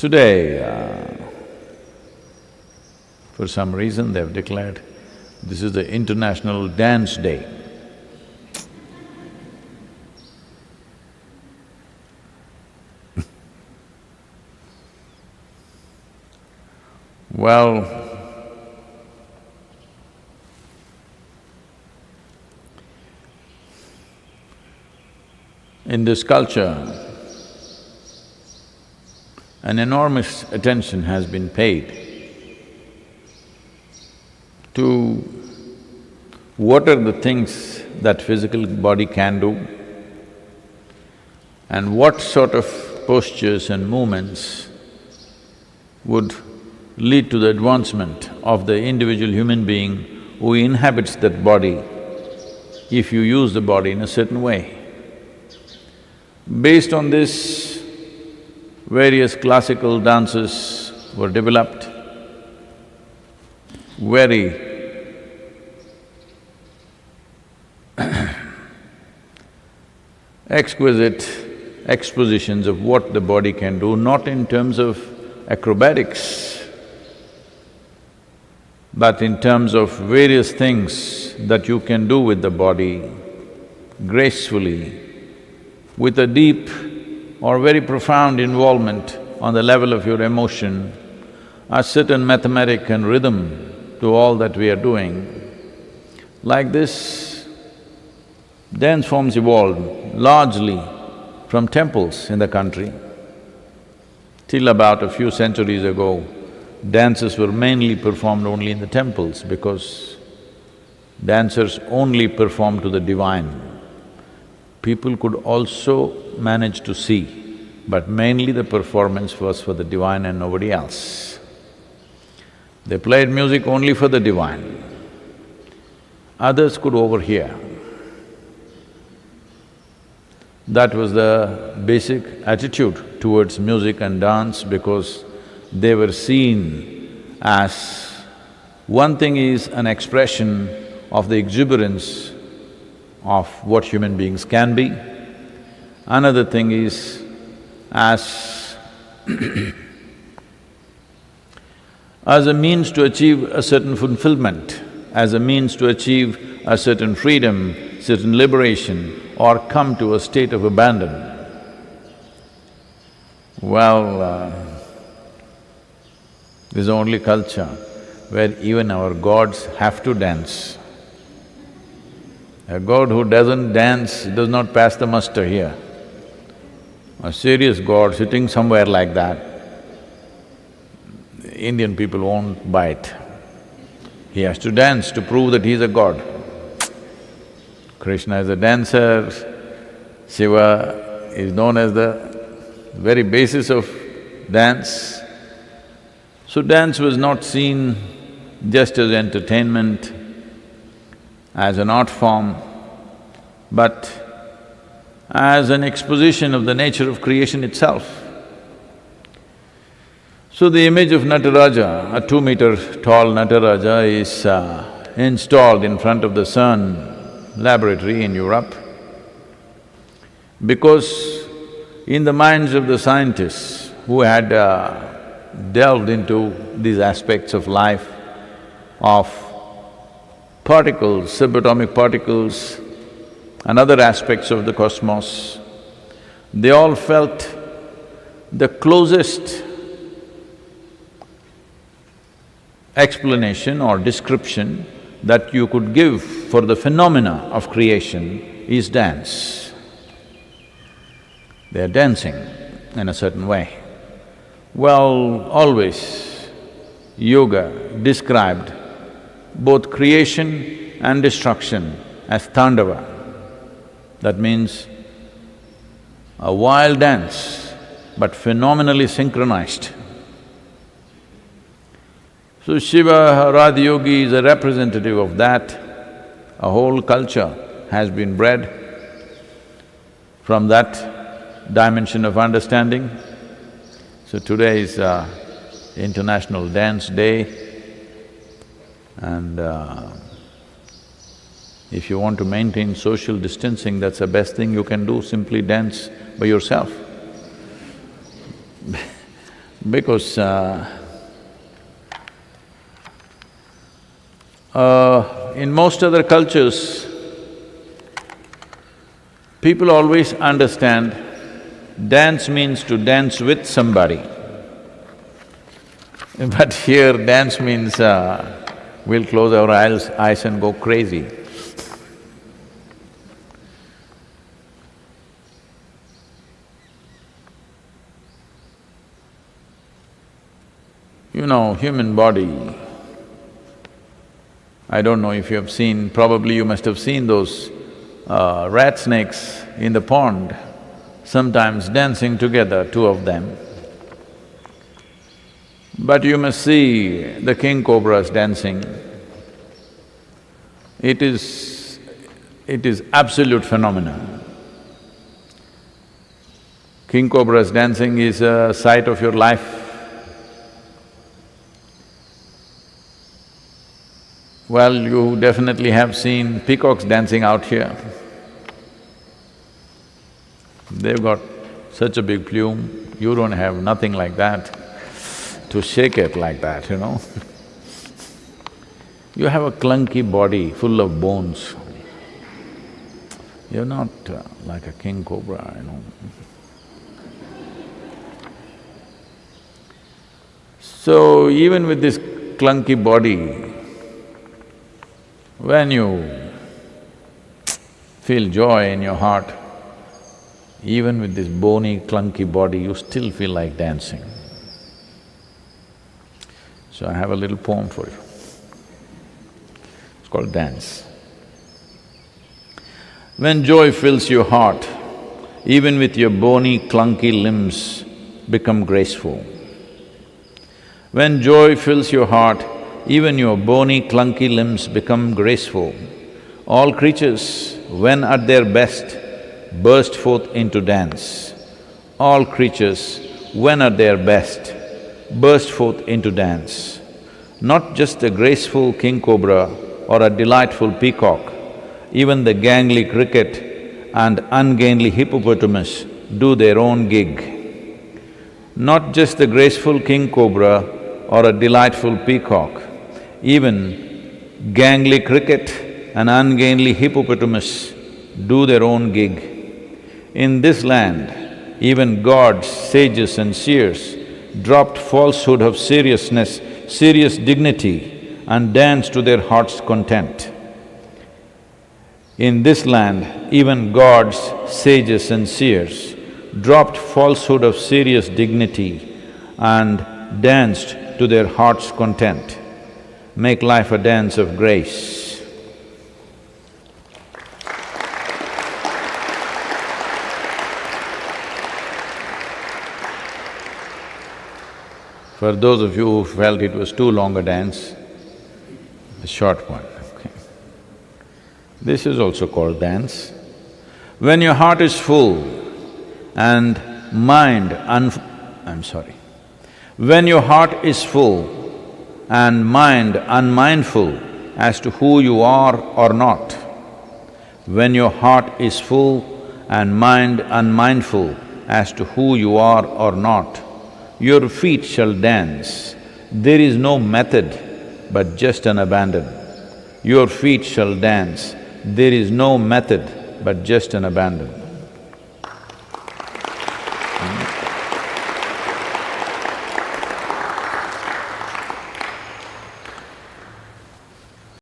Today, for some reason they've declared this is the International Dance Day. Well, in this culture, an enormous attention has been paid to what are the things that physical body can do and what sort of postures and movements would lead to the advancement of the individual human being who inhabits that body if you use the body in a certain way. Based on this, various classical dances were developed, very exquisite expositions of what the body can do, not in terms of acrobatics, but in terms of various things that you can do with the body gracefully, with a deep or very profound involvement on the level of your emotion, a certain mathematic and rhythm to all that we are doing. Like this, dance forms evolved largely from temples in the country. Till about a few centuries ago, dances were mainly performed only in the temples because dancers only performed to the divine. People could also manage to see, but mainly the performance was for the divine and nobody else. They played music only for the divine. Others could overhear. That was the basic attitude towards music and dance because they were seen as… one thing is an expression of the exuberance of what human beings can be, another thing is as as a means to achieve a certain fulfillment, as a means to achieve a certain freedom, certain liberation, or come to a state of abandon. Well, this is the only culture where even our gods have to dance. A god who doesn't dance does not pass the muster here. A serious god sitting somewhere like that, Indian people won't buy it. He has to dance to prove that he's a god. Krishna is a dancer, Shiva is known as the very basis of dance. So dance was not seen just as entertainment, as an art form, but as an exposition of the nature of creation itself. So the image of Nataraja, a 2-meter tall Nataraja is installed in front of the sun laboratory in Europe because in the minds of the scientists who had delved into these aspects of life, of particles, subatomic particles and other aspects of the cosmos, they all felt the closest explanation or description that you could give for the phenomena of creation is dance. They are dancing in a certain way. Well, always yoga described both creation and destruction as tandava. That means a wild dance, but phenomenally synchronized. So Shiva, Radha Yogi is a representative of that. A whole culture has been bred from that dimension of understanding. So today is International Dance Day, and if you want to maintain social distancing, that's the best thing you can do, simply dance by yourself. because in most other cultures, people always understand dance means to dance with somebody. But here dance means we'll close our eyes and go crazy. You know, human body, I don't know if you have seen, probably you must have seen those rat snakes in the pond, sometimes dancing together, two of them. But you must see the king cobras dancing. It is absolute phenomenon. King cobras dancing is a sight of your life. Well, you definitely have seen peacocks dancing out here. They've got such a big plume, you don't have nothing like that to shake it like that, you know. You have a clunky body full of bones. You're not like a king cobra, you know. So even with this clunky body, when you feel joy in your heart, even with this bony, clunky body, you still feel like dancing. So I have a little poem for you. It's called Dance. When joy fills your heart, even with your bony, clunky limbs become graceful. When joy fills your heart, even your bony, clunky limbs become graceful. All creatures, when at their best, burst forth into dance. All creatures, when at their best, burst forth into dance. Not just a graceful king cobra or a delightful peacock, even the gangly cricket and ungainly hippopotamus do their own gig. Not just the graceful king cobra or a delightful peacock, even gangly cricket and ungainly hippopotamus do their own gig. In this land, even gods, sages and seers dropped falsehood of seriousness, serious dignity and danced to their heart's content. In this land, even gods, sages and seers dropped falsehood of serious dignity and danced to their heart's content. Make life a dance of grace. For those of you who felt it was too long a dance, a short one, okay. This is also called dance. When your heart is full and mind When your heart is full and mind unmindful as to who you are or not, when your heart is full and mind unmindful as to who you are or not, your feet shall dance. There is no method but just an abandon. Your feet shall dance. There is no method but just an abandon.